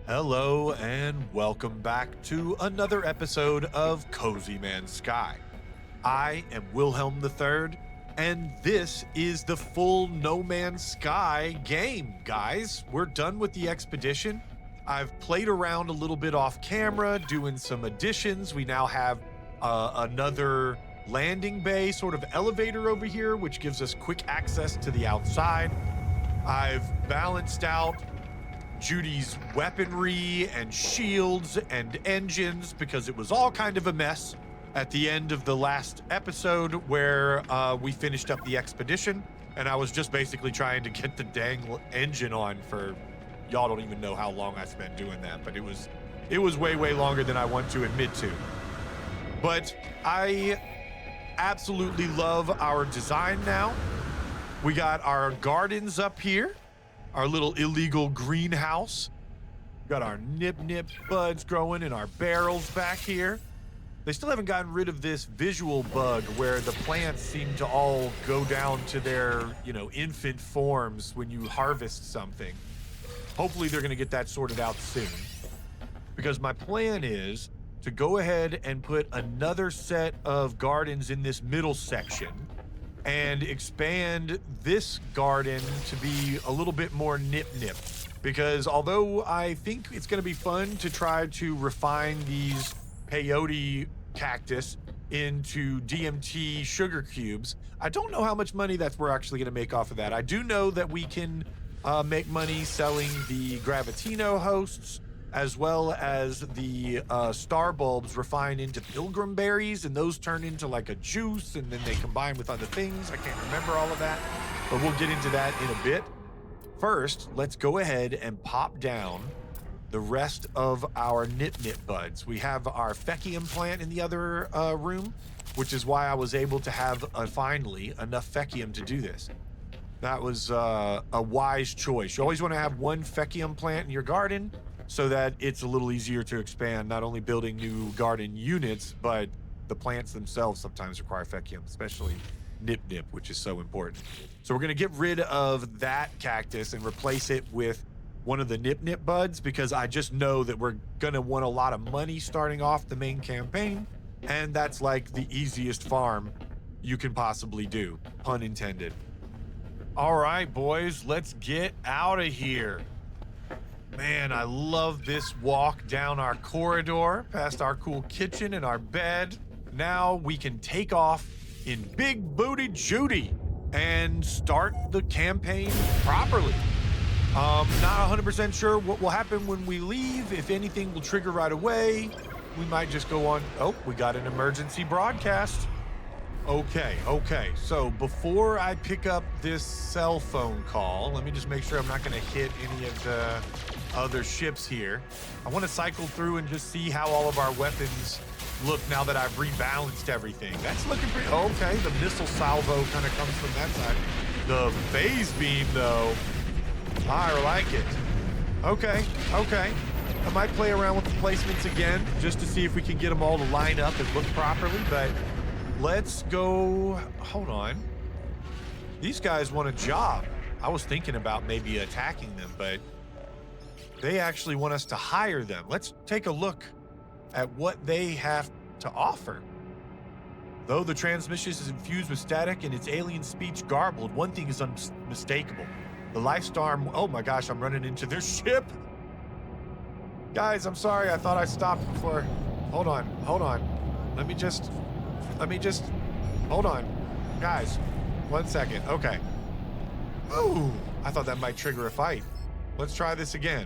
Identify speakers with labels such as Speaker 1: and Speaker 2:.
Speaker 1: Hello and welcome back to another episode of Cozy Man Sky. I am Wilhelm III, and this is the full No Man's Sky game, guys. We're done with the expedition. I've played around a little bit off camera, doing some additions. We now have another landing bay, sort of elevator over here, which gives us quick access to the outside. I've balanced out Judy's weaponry and shields and engines because it was all kind of a mess at the end of the last episode where we finished up the expedition, and I was just basically trying to get the dang engine on for, y'all don't even know how long I spent doing that, but it was way longer than I want to admit to. But I absolutely love our design now. We got our gardens up here, our little illegal greenhouse. Got our NipNip buds growing in our barrels back here. They still haven't gotten rid of this visual bug where the plants seem to all go down to their, infant forms when you harvest something. Hopefully they're gonna get that sorted out soon, because my plan is to go ahead and put another set of gardens in this middle section and expand this garden to be a little bit more NipNip. Because although I think it's gonna be fun to try to refine these peyote cactus into DMT sugar cubes, I don't know how much money we're actually gonna make off of that. I do know that we can make money selling the Gravitino hosts, as well as the star bulbs refine into pilgrim berries, and those turn into like a juice, and then they combine with other things. I can't remember all of that, but we'll get into that in a bit. First, let's go ahead and pop down the rest of our NipNip buds. We have our Fecium plant in the other room, which is why I was able to have finally enough Fecium to do this. That was a wise choice. You always want to have one Fecium plant in your garden, so that it's a little easier to expand, not only building new garden units, but the plants themselves sometimes require Fecium, especially NipNip, which is so important. So we're gonna get rid of that cactus and replace it with one of the NipNip buds, because I just know that we're gonna want a lot of money starting off the main campaign, and that's like the easiest farm you can possibly do, pun intended. All right, boys, let's get out of here. Man, I love this walk down our corridor, past our cool kitchen and our bed. Now we can take off in Big Booty Judy and start the campaign properly. Not 100% sure what will happen when we leave. If anything will trigger right away, we might just go on. Oh, we got an emergency broadcast. Okay. So before I pick up this cell phone call, let me just make sure I'm not gonna hit any of the other ships here. I want to cycle through and just see how all of our weapons look now that I've rebalanced everything. That's looking pretty okay. The missile salvo kind of comes from that side. The phase beam, though, I like it. Okay. I might play around with the placements again just to see if we can get them all to line up and look properly, but let's go. Hold on. These guys want a job. I was thinking about maybe attacking them, but they actually want us to hire them. Let's take a look at what they have to offer. Though the transmission is infused with static and its alien speech garbled, one thing is unmistakable. The Lifestorm, oh my gosh, I'm running into their ship. Guys, I'm sorry, I thought I stopped before. Hold on. Let me just, hold on. Guys, 1 second, okay. Ooh, I thought that might trigger a fight. Let's try this again.